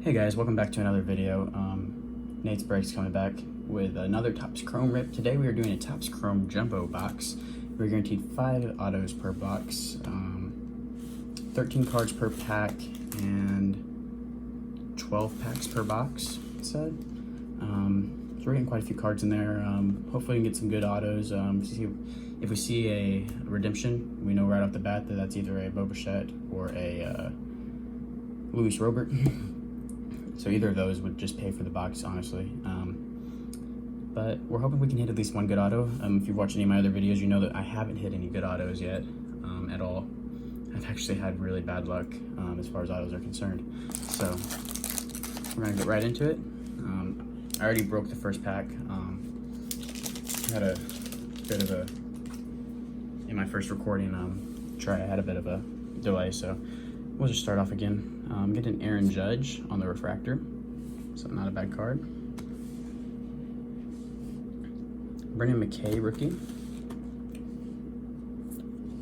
Hey guys, welcome back to another video. Nate's Breaks coming back with another Topps Chrome rip. Today we are doing a Topps Chrome Jumbo box. We're guaranteed 5 autos per box, 13 cards per pack, and 12 packs per box, it said. So we're getting quite a few cards in there. Hopefully we can get some good autos. If we see a redemption, we know right off the bat that that's either a Bo Bichette or a Luis Robert. So either of those would just pay for the box, honestly. But we're hoping we can hit at least one good auto. If you've watched any of my other videos, you know that I haven't hit any good autos yet at all. I've actually had really bad luck as far as autos are concerned. So we're gonna get right into it. I already broke the first pack. Had a bit of a, in my first recording try, I had a bit of a delay, so we'll just start off again. Get an Aaron Judge on the refractor, so not a bad card. Brendan McKay, rookie,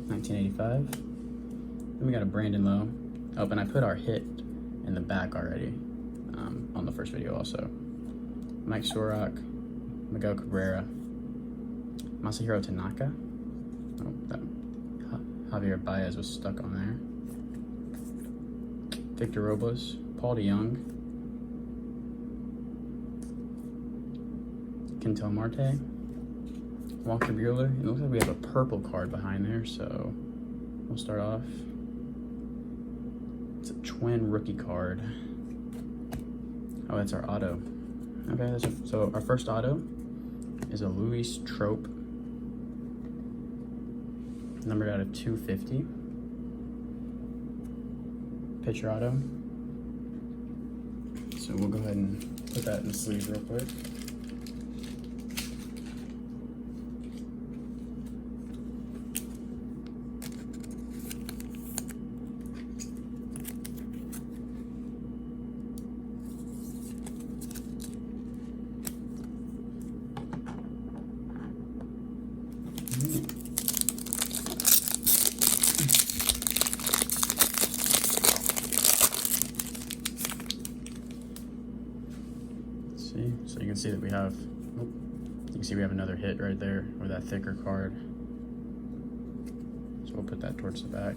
1985. Then we got a Brandon Lowe. Oh, and I put our hit in the back already on the first video also. Mike Sorok, Miguel Cabrera, Masahiro Tanaka. Oh, that Javier Baez was stuck on there. Victor Robles, Paul DeYoung, Kentel Marte, Walker Buehler. It looks like we have a purple card behind there, so we'll start off. It's a twin rookie card. Oh, that's our auto. Okay, so our first auto is a Luis Trope, numbered out of 250. Pitcher auto. So we'll go ahead and put that in the sleeve real quick. So you can see that we have, you can see we have another hit right there with that thicker card. So we'll put that towards the back.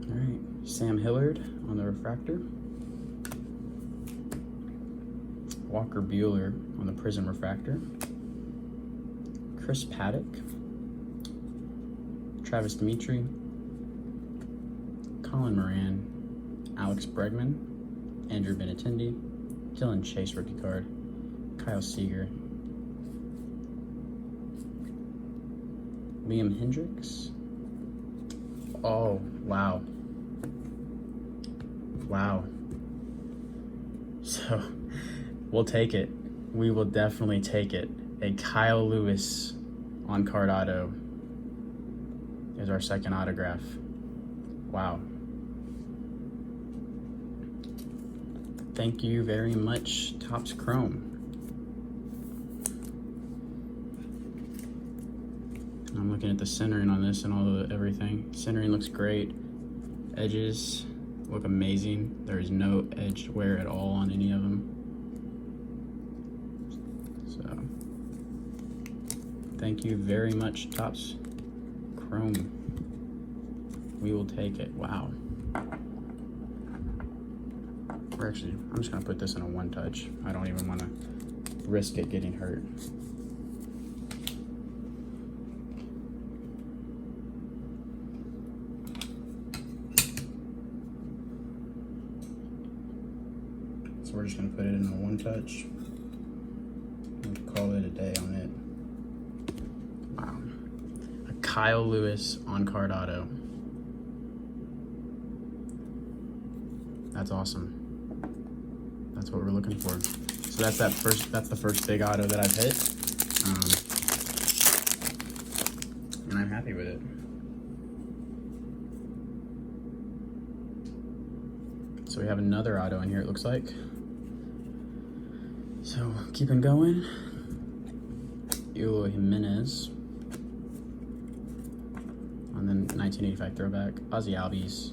All right, Sam Hillard on the refractor. Walker Buehler on the Prism refractor. Chris Paddock. Travis Dimitri. Colin Moran. Alex Bregman, Andrew Benintendi, Dylan Chase rookie card, Kyle Seager, Liam Hendricks. Oh, wow. Wow. So, we'll take it. We will definitely take it. A Kyle Lewis on-card auto is our second autograph. Wow. Thank you very much, Topps Chrome. I'm looking at the centering on this and all the everything. Centering looks great. Edges look amazing. There is no edge wear at all on any of them. So, thank you very much, Topps Chrome. We will take it. Wow. I'm just gonna put this in a one touch. I don't even wanna risk it getting hurt. So we're just gonna put it in a one touch and call it a day on it. Wow. A Kyle Lewis on-card auto. That's awesome. That's what we're looking for. So that's the first big auto that I've hit. And I'm happy with it. So we have another auto in here, it looks like. So keeping going. Eloy Jimenez. And then 1985 throwback. Ozzie Albies.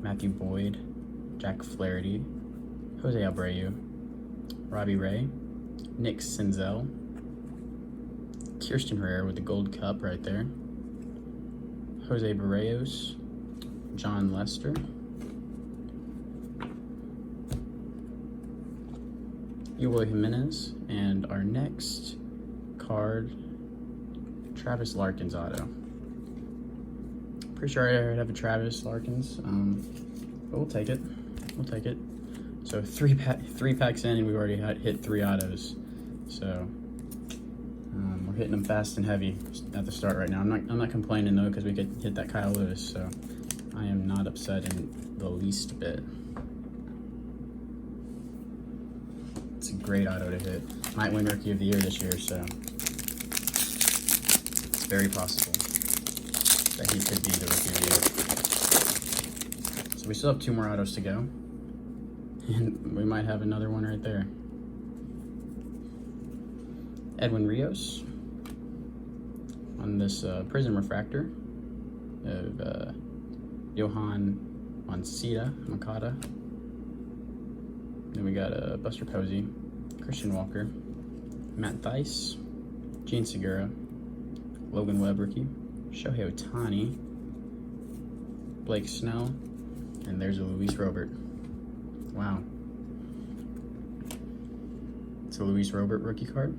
Matthew Boyd, Jack Flaherty, Jose Abreu, Robbie Ray, Nick Senzel, Kirsten Herrera with the Gold Cup right there, Jose Barrios, John Lester, Eloy Jimenez, and our next card, Travis Larkins auto. Pretty sure I already have a Travis Larkins, but we'll take it. We'll take it. So three packs in, and we've already hit 3 autos. So we're hitting them fast and heavy at the start right now. I'm not complaining though, because we could hit that Kyle Lewis. So I am not upset in the least bit. It's a great auto to hit. Might win Rookie of the Year this year, so it's very possible that he could be the Rookie of the Year. So we still have 2 more autos to go, and we might have another one right there. Edwin Rios on this Prism Refractor of Johan Moncada. Then we got Buster Posey, Christian Walker, Matt Thaiss, Gene Segura, Logan Webb rookie, Shohei Ohtani, Blake Snell, and there's a Luis Robert. Wow. It's a Luis Robert rookie card.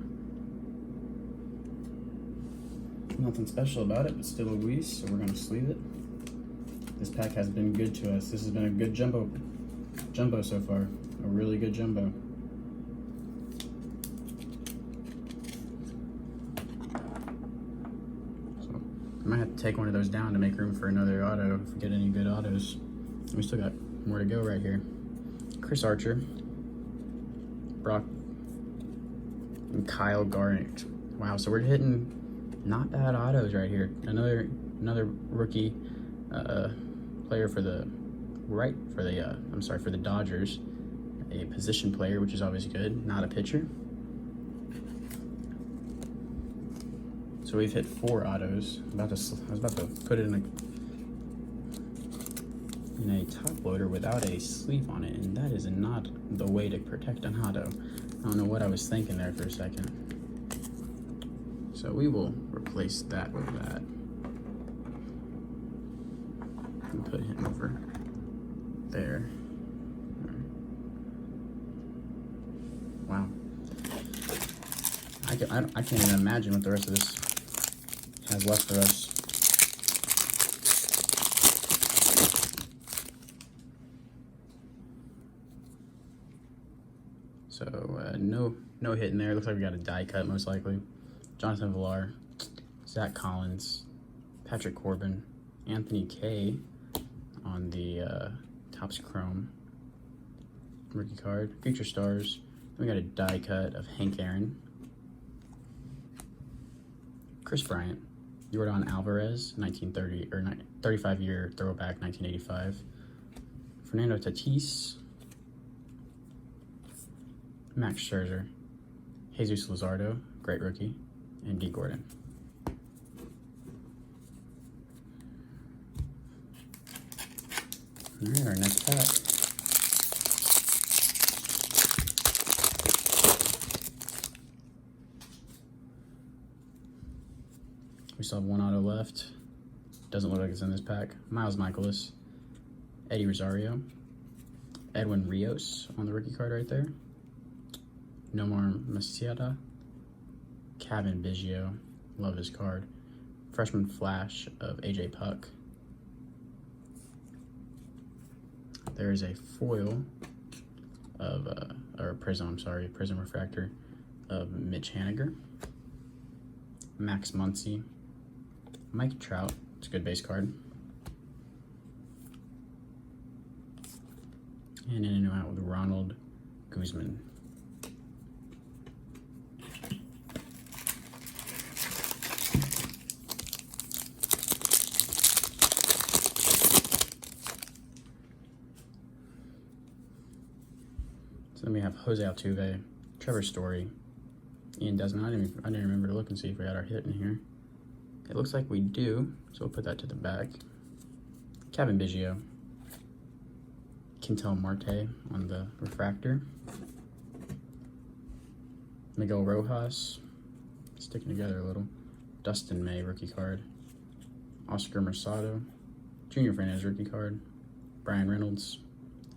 Nothing special about it, but still a Luis, so we're going to sleeve it. This pack has been good to us. This has been a good jumbo so far. A really good jumbo. So I might have to take one of those down to make room for another auto if we get any good autos. We still got more to go right here. Chris Archer, Brock, and Kyle Garnett. Wow, so we're hitting not bad autos right here. Another rookie player for the Dodgers. A position player, which is always good, not a pitcher. So we've hit 4 autos. I was about to put it in a top loader without a sleeve on it, and that is not the way to protect an auto. I don't know what I was thinking there for a second. So we will replace that with that. And put him over there. Wow. I can't even imagine what the rest of this has left for us. So no hit in there. Looks like we got a die cut most likely. Jonathan Villar, Zach Collins, Patrick Corbin, Anthony Kay on the Topps Chrome rookie card. Future Stars. We got a die cut of Hank Aaron, Chris Bryant, Yordan Alvarez, 1930 or 35-year throwback, 1985. Fernando Tatis, Max Scherzer, Jesus Luzardo, great rookie, and D. Gordon. All right, our next pack. We still have 1 auto left. Doesn't look like it's in this pack. Miles Michaelis, Eddie Rosario, Edwin Rios on the rookie card right there. Nomar Masiata, Kevin Biggio, love his card. Freshman Flash of AJ Puck. There is a foil of, or Prism Refractor of Mitch Haniger, Max Muncy, Mike Trout, it's a good base card. And in and out with Ronald Guzman. So then we have Jose Altuve, Trevor Story, Ian Desmond. I didn't remember to look and see if we had our hit in here. It looks like we do, so we'll put that to the back. Kevin Biggio, Quintel Marte on the refractor. Miguel Rojas, sticking together a little. Dustin May, rookie card. Oscar Mercado, Junior Fernandez, rookie card. Brian Reynolds,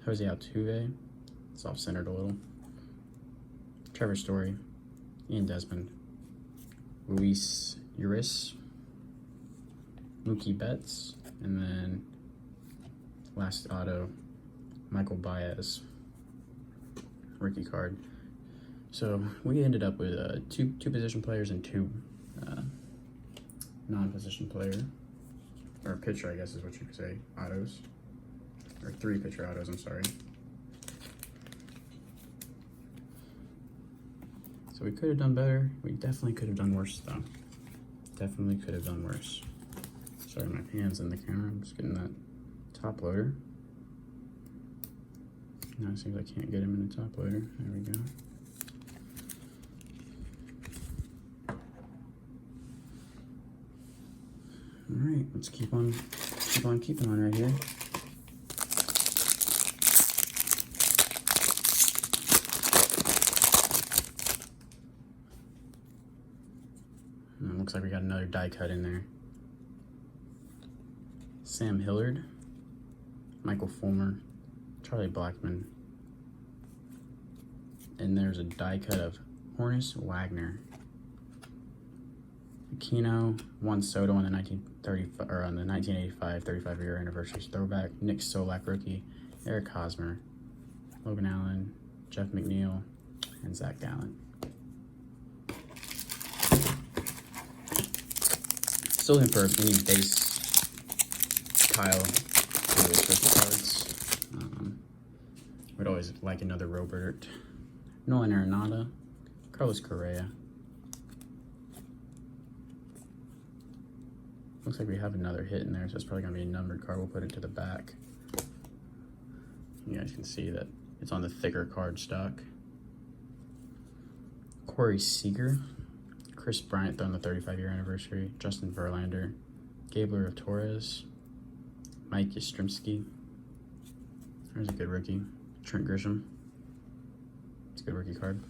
Jose Altuve, it's off-centered a little. Trevor Story, Ian Desmond, Luis Urias, Mookie Betts, and then last auto, Michael Baez, rookie card. So we ended up with two position players and two non-position player, or pitcher, I guess is what you could say, autos, or 3 pitcher autos, I'm sorry. So we could have done better. We definitely could have done worse, though. Definitely could have done worse. Sorry, my hand's in the camera. I'm just getting that top loader. Now it seems I can't get him in the top loader. There we go. All right, let's keep on keeping on right here. And it looks like we got another die cut in there. Sam Hillard, Michael Fulmer, Charlie Blackmon, and there's a die cut of Honus Wagner. Aquino, Juan Soto on the 1985 35-year anniversary throwback. Nick Solak rookie, Eric Hosmer, Logan Allen, Jeff McNeil, and Zach Gallen. Still looking for any base Kyle Lewis rookie cards. Would always like another Robert. Nolan Arenado, Carlos Correa. Looks like we have another hit in there, so it's probably going to be a numbered card. We'll put it to the back. You guys can see that it's on the thicker card stock. Corey Seager, Chris Bryant on the 35-year anniversary, Justin Verlander, Gabriel Torres, Mike Yastrzemski. There's a good rookie. Trent Grisham. It's a good rookie card.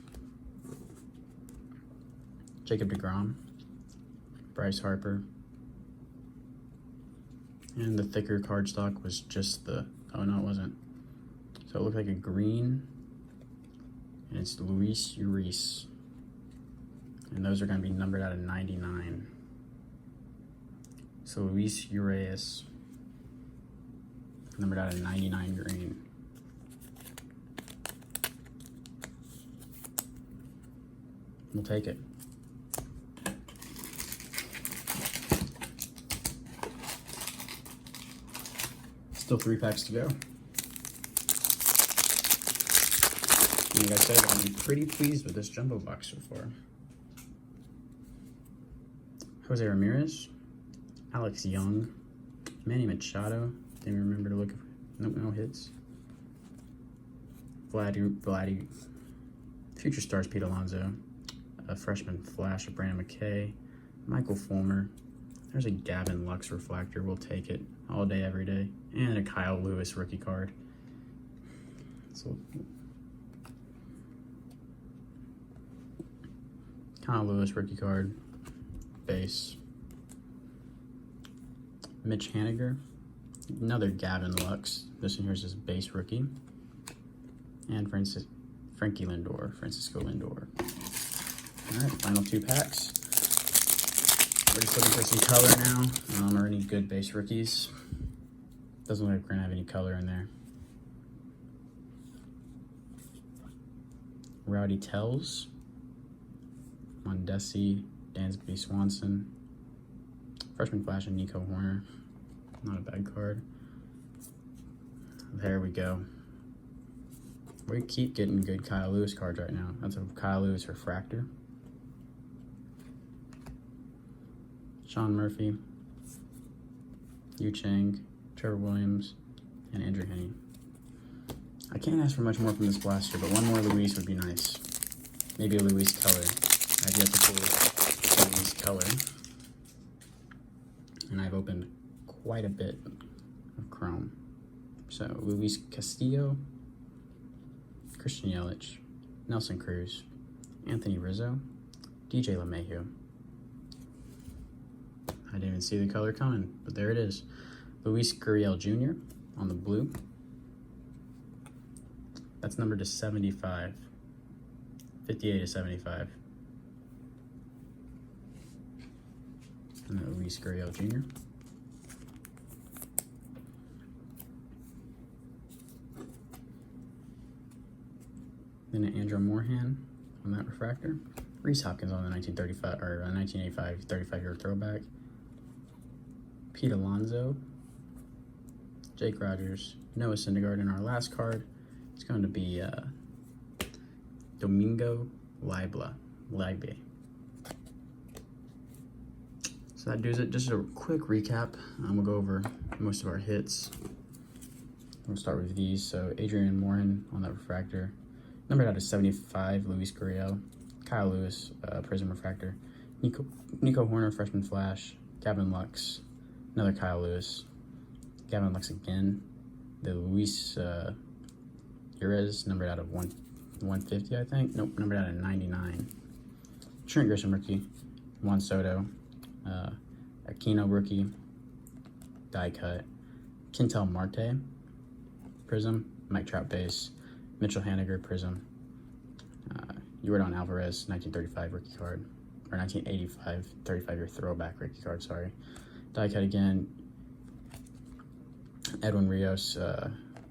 Jacob deGrom, Bryce Harper. And the thicker cardstock was just the, oh no, it wasn't. So it looked like a green, and it's Luis Urias. And those are going to be numbered out of 99. So Luis Urias, numbered out of 99 green. We'll take it. Still 3 packs to go. And like I said, I'm pretty pleased with this jumbo box so far. Jose Ramirez, Alex Young, Manny Machado. Didn't even remember to look. Nope, no hits. Vladdy. Future Stars Pete Alonso. A freshman flash of Brandon McKay. Michael Fulmer. There's a Gavin Lux refractor. We'll take it all day, every day. And a Kyle Lewis rookie card. So, Kyle Lewis rookie card. Base. Mitch Haniger. Another Gavin Lux. This one here is his base rookie. And Frankie Lindor. Francisco Lindor. Alright, final 2 packs. We're just looking for some color now, or any good base rookies. Doesn't look like we're going to have any color in there. Rowdy Tells, Mondesi, Dansby Swanson, freshman flash of Nico Horner. Not a bad card. There we go. We keep getting good Kyle Lewis cards right now. That's a Kyle Lewis refractor. Sean Murphy, Yu Chang, Trevor Williams, and Andrew Heaney. I can't ask for much more from this blaster, but one more Luis would be nice. Maybe a Luis color. I've yet to pull Luis color. And I've opened quite a bit of Chrome. So Luis Castillo, Christian Yelich, Nelson Cruz, Anthony Rizzo, DJ LeMahieu. I didn't even see the color coming, but there it is. Luis Gurriel Jr. on the blue. That's numbered to 75. 58 to 75. And then Luis Gurriel Jr. Then an Andrew Morehan on that refractor. Rhys Hopkins on the 1935 or 1985 35-year throwback. Pete Alonso, Jake Rogers, Noah Syndergaard. In our last card, it's going to be Domingo Libe. So that does it. Just a quick recap. We'll go over most of our hits. We'll start with these. So Adrian Morehan on that refractor. Numbered out of 75, Luis Gurriel. Kyle Lewis, Prism refractor. Nico Horner, freshman flash. Gavin Lux, another Kyle Lewis. Gavin Lux again. The Luis Urias, numbered out of 150, I think. Nope, numbered out of 99. Trent Grisham rookie. Juan Soto. Aquino rookie. Die cut. Quintel Marte, Prism. Mike Trout base. Mitchell Haniger, Prism. Yordan Alvarez, 1935 rookie card. Or 1985, 35-year throwback rookie card, sorry. Die cut again. Edwin Rios,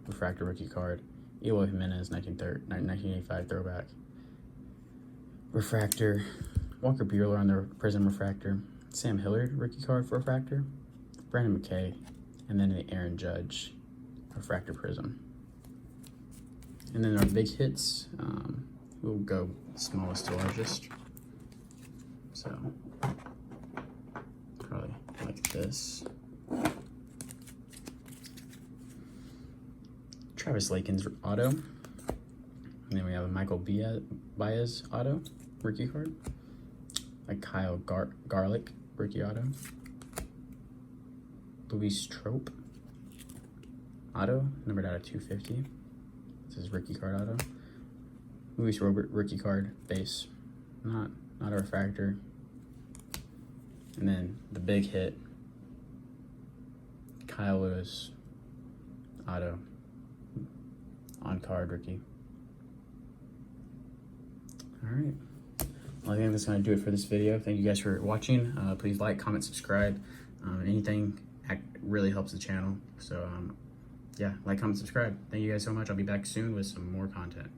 refractor rookie card. Eloy Jimenez, 1985 throwback. Refractor. Walker Buehler on the Prism refractor. Sam Hillard rookie card for refractor. Brandon McKay. And then the Aaron Judge refractor Prism. And then our big hits, we'll go smallest to largest. So, probably like this. Travis Lakin's auto. And then we have a Michael Baez auto, rookie card. A Kyle Garlick rookie auto. Luis Trope auto, numbered out of 250. This is rookie card auto. Luis Robert rookie card base, not a refractor. And then the big hit, Kyle Lewis auto on card rookie. All right. Well, I think that's going to do it for this video. Thank you guys for watching. Please like, comment, subscribe. Anything really helps the channel. So yeah, like, comment, subscribe. Thank you guys so much. I'll be back soon with some more content.